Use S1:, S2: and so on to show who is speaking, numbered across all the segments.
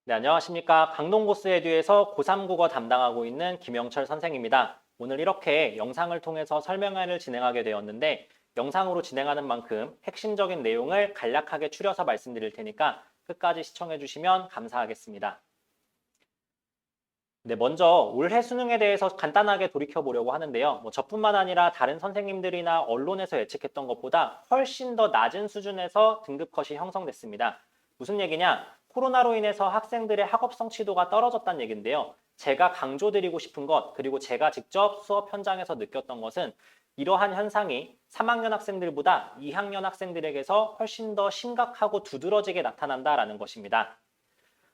S1: 네, 안녕하십니까. 강동고스에듀에서 고3 국어 담당하고 있는 김영철 선생입니다. 오늘 이렇게 영상을 통해서 설명회를 진행하게 되었는데 영상으로 진행하는 만큼 핵심적인 내용을 간략하게 추려서 말씀드릴 테니까 끝까지 시청해 주시면 감사하겠습니다. 네, 먼저 올해 수능에 대해서 간단하게 돌이켜 보려고 하는데요. 저뿐만 아니라 다른 선생님들이나 언론에서 예측했던 것보다 훨씬 더 낮은 수준에서 등급 컷이 형성됐습니다. 무슨 얘기냐? 코로나로 인해서 학생들의 학업 성취도가 떨어졌다는 얘기인데요. 제가 강조드리고 싶은 것, 그리고 제가 직접 수업 현장에서 느꼈던 것은 이러한 현상이 3학년 학생들보다 2학년 학생들에게서 훨씬 더 심각하고 두드러지게 나타난다라는 것입니다.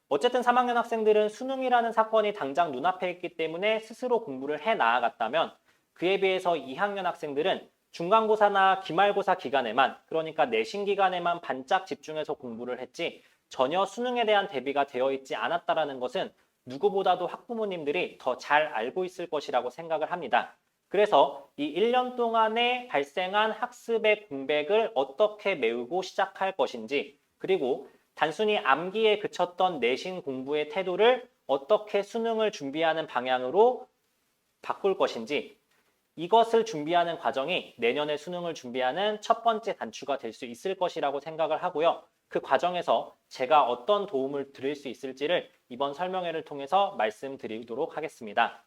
S1: 어쨌든 3학년 학생들은 수능이라는 사건이 당장 눈앞에 있기 때문에 스스로 공부를 해 나아갔다면 그에 비해서 2학년 학생들은 중간고사나 기말고사 기간에만, 그러니까 내신 기간에만 반짝 집중해서 공부를 했지 전혀 수능에 대한 대비가 되어 있지 않았다는 것은 누구보다도 학부모님들이 더 잘 알고 있을 것이라고 생각을 합니다. 그래서 이 1년 동안에 발생한 학습의 공백을 어떻게 메우고 시작할 것인지, 그리고 단순히 암기에 그쳤던 내신 공부의 태도를 어떻게 수능을 준비하는 방향으로 바꿀 것인지, 이것을 준비하는 과정이 내년에 수능을 준비하는 첫 번째 단추가 될 수 있을 것이라고 생각을 하고요. 그 과정에서 제가 어떤 도움을 드릴 수 있을지를 이번 설명회를 통해서 말씀드리도록 하겠습니다.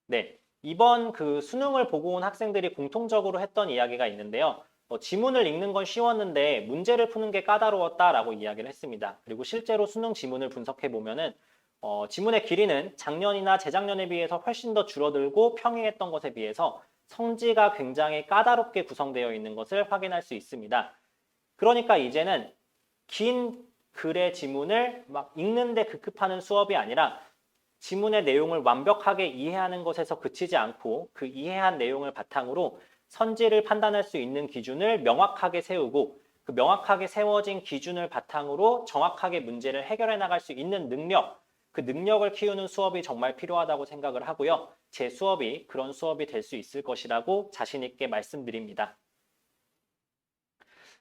S1: 네, 이번 그 수능을 보고 온 학생들이 공통적으로 했던 이야기가 있는데요. 지문을 읽는 건 쉬웠는데 문제를 푸는 게 까다로웠다라고 이야기를 했습니다. 그리고 실제로 수능 지문을 분석해 보면은 지문의 길이는 작년이나 재작년에 비해서 훨씬 더 줄어들고 평행했던 것에 비해서 성지가 굉장히 까다롭게 구성되어 있는 것을 확인할 수 있습니다. 그러니까 이제는 긴 글의 지문을 막 읽는데 급급하는 수업이 아니라 지문의 내용을 완벽하게 이해하는 것에서 그치지 않고 그 이해한 내용을 바탕으로 선지를 판단할 수 있는 기준을 명확하게 세우고 그 명확하게 세워진 기준을 바탕으로 정확하게 문제를 해결해 나갈 수 있는 능력, 그 능력을 키우는 수업이 정말 필요하다고 생각을 하고요. 제 수업이 그런 수업이 될 수 있을 것이라고 자신 있게 말씀드립니다.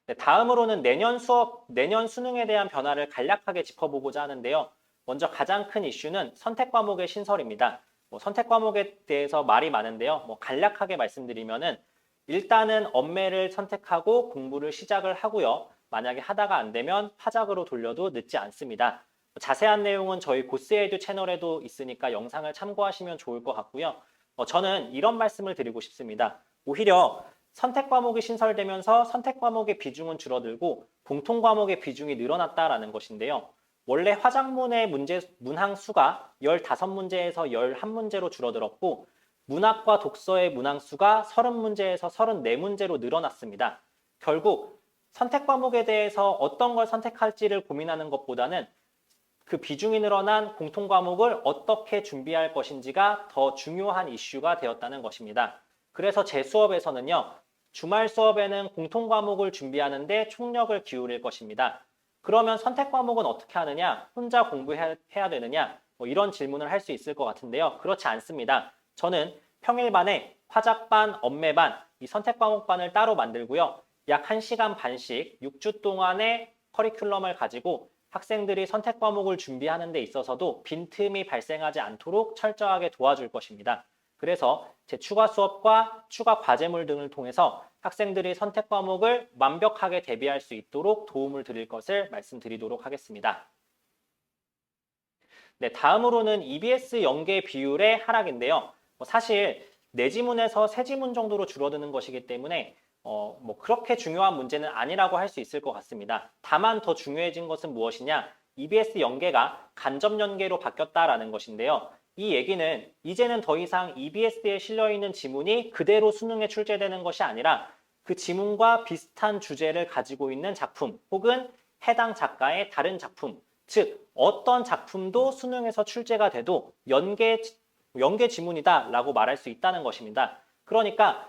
S1: 네, 다음으로는 내년 수능에 대한 변화를 간략하게 짚어보고자 하는데요. 먼저 가장 큰 이슈는 선택 과목의 신설입니다. 선택 과목에 대해서 말이 많은데요. 간략하게 말씀드리면은 일단은 엄매를 선택하고 공부를 시작을 하고요. 만약에 하다가 안 되면 화작으로 돌려도 늦지 않습니다. 자세한 내용은 저희 고스에듀 채널에도 있으니까 영상을 참고하시면 좋을 것 같고요. 저는 이런 말씀을 드리고 싶습니다. 오히려 선택 과목이 신설되면서 선택 과목의 비중은 줄어들고 공통 과목의 비중이 늘어났다라는 것인데요. 원래 화작문의 문항 수가 15문제에서 11문제로 줄어들었고 문학과 독서의 문항 수가 30문제에서 34문제로 늘어났습니다. 결국 선택 과목에 대해서 어떤 걸 선택할지를 고민하는 것보다는 그 비중이 늘어난 공통 과목을 어떻게 준비할 것인지가 더 중요한 이슈가 되었다는 것입니다. 그래서 제 수업에서는요. 주말 수업에는 공통 과목을 준비하는데 총력을 기울일 것입니다. 그러면 선택 과목은 어떻게 하느냐? 혼자 공부해야 되느냐? 이런 질문을 할 수 있을 것 같은데요. 그렇지 않습니다. 저는 평일반에 화작반, 엄매반, 이 선택 과목반을 따로 만들고요. 약 1시간 반씩 6주 동안의 커리큘럼을 가지고 학생들이 선택 과목을 준비하는 데 있어서도 빈틈이 발생하지 않도록 철저하게 도와줄 것입니다. 그래서 제 추가 수업과 추가 과제물 등을 통해서 학생들이 선택 과목을 완벽하게 대비할 수 있도록 도움을 드릴 것을 말씀드리도록 하겠습니다. 네, 다음으로는 EBS 연계 비율의 하락인데요. 사실 내지문에서 세지문 정도로 줄어드는 것이기 때문에 그렇게 중요한 문제는 아니라고 할 수 있을 것 같습니다. 다만 더 중요해진 것은 무엇이냐? EBS 연계가 간접 연계로 바뀌었다라는 것인데요. 이 얘기는 이제는 더 이상 EBS에 실려있는 지문이 그대로 수능에 출제되는 것이 아니라 그 지문과 비슷한 주제를 가지고 있는 작품 혹은 해당 작가의 다른 작품, 즉 어떤 작품도 수능에서 출제가 돼도 연계 지문이다라고 말할 수 있다는 것입니다. 그러니까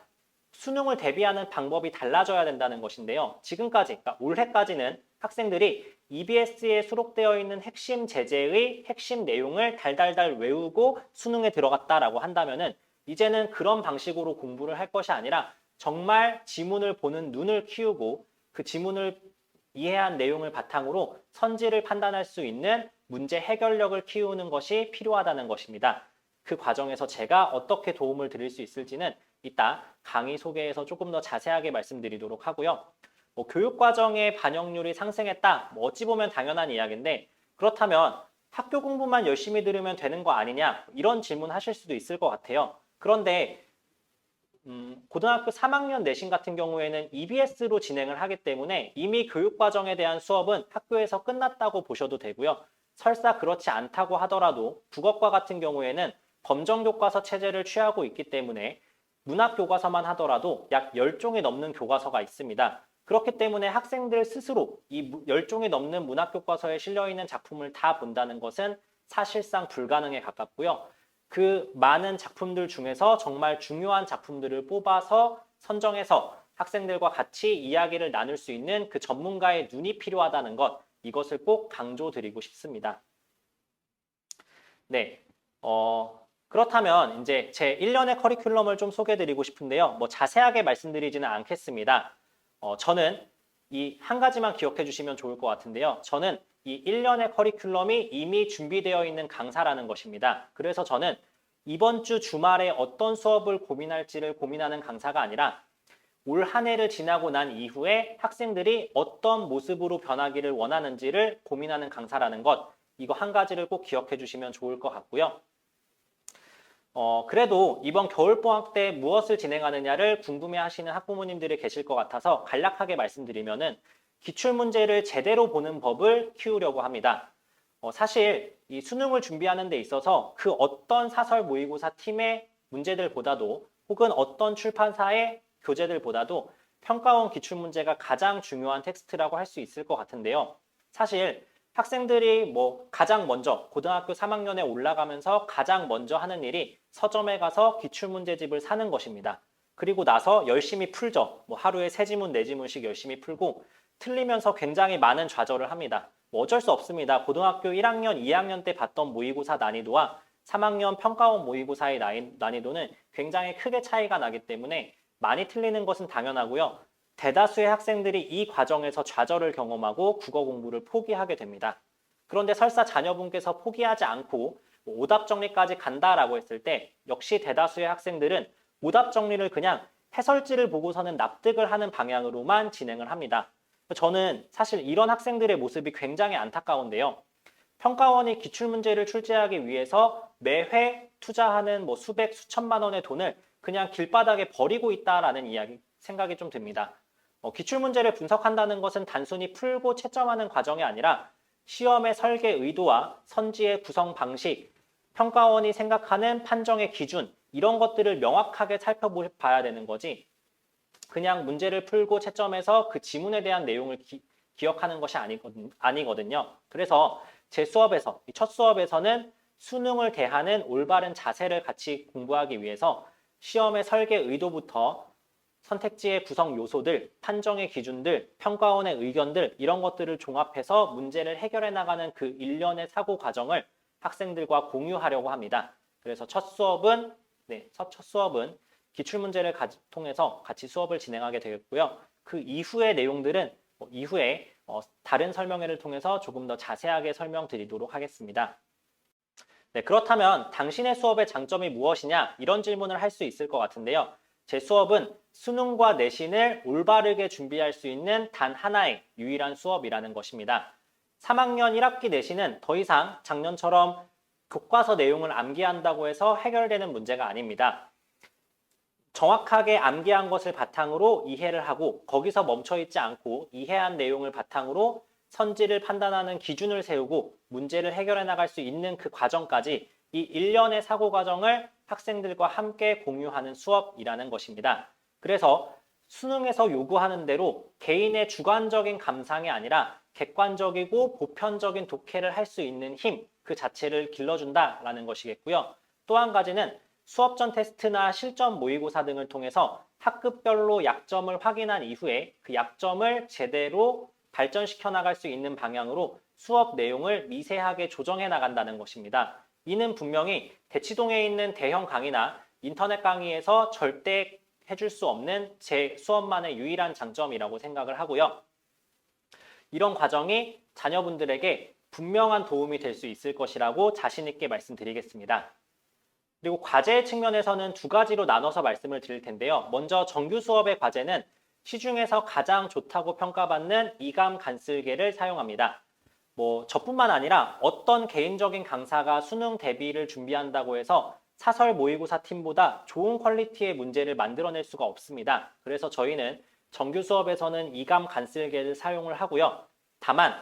S1: 수능을 대비하는 방법이 달라져야 된다는 것인데요. 지금까지, 그러니까 올해까지는 학생들이 EBS에 수록되어 있는 핵심 제재의 핵심 내용을 달달달 외우고 수능에 들어갔다라고 한다면은 이제는 그런 방식으로 공부를 할 것이 아니라 정말 지문을 보는 눈을 키우고 그 지문을 이해한 내용을 바탕으로 선지를 판단할 수 있는 문제 해결력을 키우는 것이 필요하다는 것입니다. 그 과정에서 제가 어떻게 도움을 드릴 수 있을지는 이따 강의 소개에서 조금 더 자세하게 말씀드리도록 하고요. 교육과정의 반영률이 상승했다. 어찌 보면 당연한 이야기인데 그렇다면 학교 공부만 열심히 들으면 되는 거 아니냐? 이런 질문 하실 수도 있을 것 같아요. 그런데 고등학교 3학년 내신 같은 경우에는 EBS로 진행을 하기 때문에 이미 교육과정에 대한 수업은 학교에서 끝났다고 보셔도 되고요. 설사 그렇지 않다고 하더라도 국어과 같은 경우에는 검정교과서 체제를 취하고 있기 때문에 문학교과서만 하더라도 약 10종이 넘는 교과서가 있습니다. 그렇기 때문에 학생들 스스로 이 10종이 넘는 문학교과서에 실려있는 작품을 다 본다는 것은 사실상 불가능에 가깝고요. 그 많은 작품들 중에서 정말 중요한 작품들을 뽑아서 선정해서 학생들과 같이 이야기를 나눌 수 있는 그 전문가의 눈이 필요하다는 것, 이것을 꼭 강조드리고 싶습니다. 네, 그렇다면 이제 제 1년의 커리큘럼을 좀 소개드리고 싶은데요. 자세하게 말씀드리지는 않겠습니다. 저는 이 한 가지만 기억해 주시면 좋을 것 같은데요. 저는 이 1년의 커리큘럼이 이미 준비되어 있는 강사라는 것입니다. 그래서 저는 이번 주 주말에 어떤 수업을 고민할지를 고민하는 강사가 아니라 올 한 해를 지나고 난 이후에 학생들이 어떤 모습으로 변하기를 원하는지를 고민하는 강사라는 것, 이거 한 가지를 꼭 기억해 주시면 좋을 것 같고요. 그래도 이번 겨울방학 때 무엇을 진행하느냐를 궁금해하시는 학부모님들이 계실 것 같아서 간략하게 말씀드리면은 기출문제를 제대로 보는 법을 키우려고 합니다. 사실 이 수능을 준비하는 데 있어서 그 어떤 사설 모의고사 팀의 문제들보다도 혹은 어떤 출판사의 교재들보다도 평가원 기출문제가 가장 중요한 텍스트라고 할 수 있을 것 같은데요. 사실 학생들이 가장 먼저 고등학교 3학년에 올라가면서 가장 먼저 하는 일이 서점에 가서 기출문제집을 사는 것입니다. 그리고 나서 열심히 풀죠. 하루에 3지문, 4지문씩 열심히 풀고 틀리면서 굉장히 많은 좌절을 합니다. 어쩔 수 없습니다. 고등학교 1학년, 2학년 때 봤던 모의고사 난이도와 3학년 평가원 모의고사의 난이도는 굉장히 크게 차이가 나기 때문에 많이 틀리는 것은 당연하고요. 대다수의 학생들이 이 과정에서 좌절을 경험하고 국어 공부를 포기하게 됩니다. 그런데 설사 자녀분께서 포기하지 않고 오답 정리까지 간다라고 했을 때 역시 대다수의 학생들은 오답 정리를 그냥 해설지를 보고서는 납득을 하는 방향으로만 진행을 합니다. 저는 사실 이런 학생들의 모습이 굉장히 안타까운데요. 평가원이 기출문제를 출제하기 위해서 매회 투자하는 수백, 수천만 원의 돈을 그냥 길바닥에 버리고 있다라는 생각이 좀 듭니다. 기출문제를 분석한다는 것은 단순히 풀고 채점하는 과정이 아니라 시험의 설계 의도와 선지의 구성 방식, 평가원이 생각하는 판정의 기준, 이런 것들을 명확하게 살펴봐야 되는 거지 그냥 문제를 풀고 채점해서 그 지문에 대한 내용을 기억하는 것이 아니거든요. 그래서 제 수업에서, 첫 수업에서는 수능을 대하는 올바른 자세를 같이 공부하기 위해서 시험의 설계 의도부터 선택지의 구성 요소들, 판정의 기준들, 평가원의 의견들 이런 것들을 종합해서 문제를 해결해 나가는 그 일련의 사고 과정을 학생들과 공유하려고 합니다. 그래서 첫 수업은 기출문제를 통해서 같이 수업을 진행하게 되겠고요. 그 이후의 내용들은 이후에 다른 설명회를 통해서 조금 더 자세하게 설명드리도록 하겠습니다. 네, 그렇다면 당신의 수업의 장점이 무엇이냐? 이런 질문을 할 수 있을 것 같은데요. 제 수업은 수능과 내신을 올바르게 준비할 수 있는 단 하나의 유일한 수업이라는 것입니다. 3학년 1학기 내신은 더 이상 작년처럼 교과서 내용을 암기한다고 해서 해결되는 문제가 아닙니다. 정확하게 암기한 것을 바탕으로 이해를 하고 거기서 멈춰있지 않고 이해한 내용을 바탕으로 선지를 판단하는 기준을 세우고 문제를 해결해 나갈 수 있는 그 과정까지 이 일련의 사고 과정을 학생들과 함께 공유하는 수업이라는 것입니다. 그래서 수능에서 요구하는 대로 개인의 주관적인 감상이 아니라 객관적이고 보편적인 독해를 할 수 있는 힘, 그 자체를 길러준다라는 것이겠고요. 또 한 가지는 수업 전 테스트나 실전 모의고사 등을 통해서 학급별로 약점을 확인한 이후에 그 약점을 제대로 발전시켜 나갈 수 있는 방향으로 수업 내용을 미세하게 조정해 나간다는 것입니다. 이는 분명히 대치동에 있는 대형 강의나 인터넷 강의에서 절대 해줄 수 없는 제 수업만의 유일한 장점이라고 생각을 하고요. 이런 과정이 자녀분들에게 분명한 도움이 될 수 있을 것이라고 자신 있게 말씀드리겠습니다. 그리고 과제 측면에서는 두 가지로 나눠서 말씀을 드릴 텐데요. 먼저 정규 수업의 과제는 시중에서 가장 좋다고 평가받는 이감 간쓸개를 사용합니다. 저뿐만 아니라 어떤 개인적인 강사가 수능 대비를 준비한다고 해서 사설 모의고사 팀보다 좋은 퀄리티의 문제를 만들어낼 수가 없습니다. 그래서 저희는 정규 수업에서는 이감 간쓸개를 사용을 하고요. 다만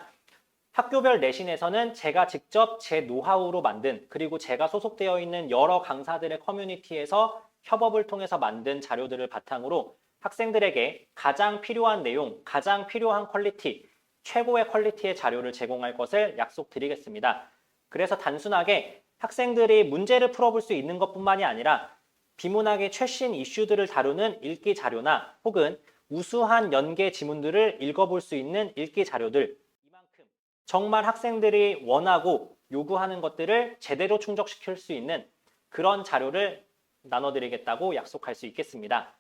S1: 학교별 내신에서는 제가 직접 제 노하우로 만든, 그리고 제가 소속되어 있는 여러 강사들의 커뮤니티에서 협업을 통해서 만든 자료들을 바탕으로 학생들에게 가장 필요한 내용, 가장 필요한 퀄리티, 최고의 퀄리티의 자료를 제공할 것을 약속드리겠습니다. 그래서 단순하게 학생들이 문제를 풀어볼 수 있는 것뿐만이 아니라 비문학의 최신 이슈들을 다루는 읽기 자료나 혹은 우수한 연계 지문들을 읽어볼 수 있는 읽기 자료들, 이만큼 정말 학생들이 원하고 요구하는 것들을 제대로 충족시킬 수 있는 그런 자료를 나눠드리겠다고 약속할 수 있겠습니다.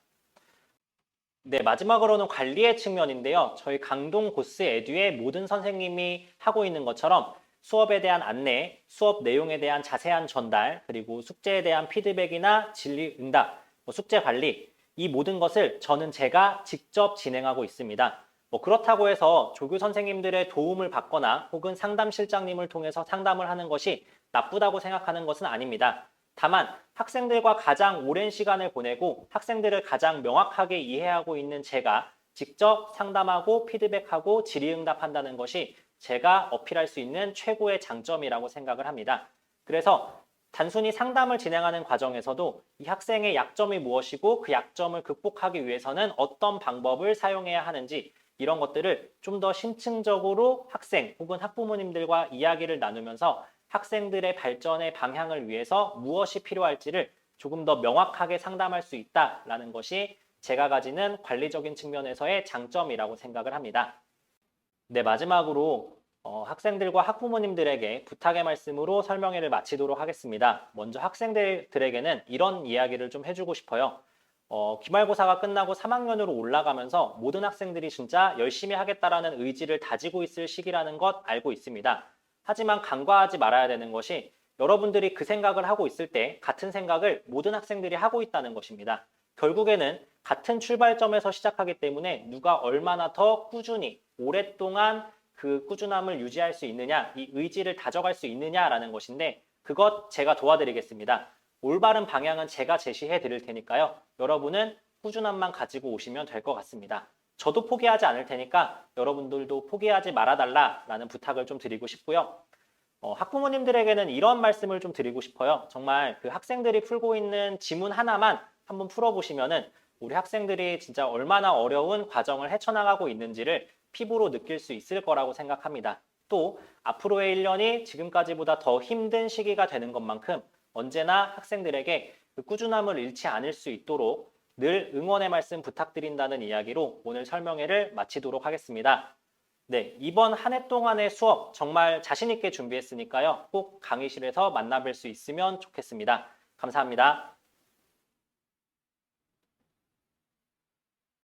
S1: 네, 마지막으로는 관리의 측면인데요. 저희 강동 고스 에듀의 모든 선생님이 하고 있는 것처럼 수업에 대한 안내, 수업 내용에 대한 자세한 전달, 그리고 숙제에 대한 피드백이나 진리 응답, 숙제 관리, 이 모든 것을 저는 제가 직접 진행하고 있습니다. 그렇다고 해서 조교 선생님들의 도움을 받거나 혹은 상담실장님을 통해서 상담을 하는 것이 나쁘다고 생각하는 것은 아닙니다. 다만 학생들과 가장 오랜 시간을 보내고 학생들을 가장 명확하게 이해하고 있는 제가 직접 상담하고 피드백하고 질의응답한다는 것이 제가 어필할 수 있는 최고의 장점이라고 생각을 합니다. 그래서 단순히 상담을 진행하는 과정에서도 이 학생의 약점이 무엇이고 그 약점을 극복하기 위해서는 어떤 방법을 사용해야 하는지, 이런 것들을 좀 더 심층적으로 학생 혹은 학부모님들과 이야기를 나누면서 학생들의 발전의 방향을 위해서 무엇이 필요할지를 조금 더 명확하게 상담할 수 있다라는 것이 제가 가지는 관리적인 측면에서의 장점이라고 생각을 합니다. 네, 마지막으로 학생들과 학부모님들에게 부탁의 말씀으로 설명회를 마치도록 하겠습니다. 먼저 학생들에게는 이런 이야기를 좀 해주고 싶어요. 기말고사가 끝나고 3학년으로 올라가면서 모든 학생들이 진짜 열심히 하겠다라는 의지를 다지고 있을 시기라는 것 알고 있습니다. 하지만 간과하지 말아야 되는 것이 여러분들이 그 생각을 하고 있을 때 같은 생각을 모든 학생들이 하고 있다는 것입니다. 결국에는 같은 출발점에서 시작하기 때문에 누가 얼마나 더 꾸준히 오랫동안 그 꾸준함을 유지할 수 있느냐, 이 의지를 다져갈 수 있느냐라는 것인데, 그것 제가 도와드리겠습니다. 올바른 방향은 제가 제시해 드릴 테니까요. 여러분은 꾸준함만 가지고 오시면 될 것 같습니다. 저도 포기하지 않을 테니까 여러분들도 포기하지 말아달라라는 부탁을 좀 드리고 싶고요. 학부모님들에게는 이런 말씀을 좀 드리고 싶어요. 정말 그 학생들이 풀고 있는 지문 하나만 한번 풀어보시면은 우리 학생들이 진짜 얼마나 어려운 과정을 헤쳐나가고 있는지를 피부로 느낄 수 있을 거라고 생각합니다. 또 앞으로의 1년이 지금까지보다 더 힘든 시기가 되는 것만큼 언제나 학생들에게 그 꾸준함을 잃지 않을 수 있도록 늘 응원의 말씀 부탁드린다는 이야기로 오늘 설명회를 마치도록 하겠습니다. 네, 이번 한 해 동안의 수업 정말 자신 있게 준비했으니까요. 꼭 강의실에서 만나뵐 수 있으면 좋겠습니다. 감사합니다.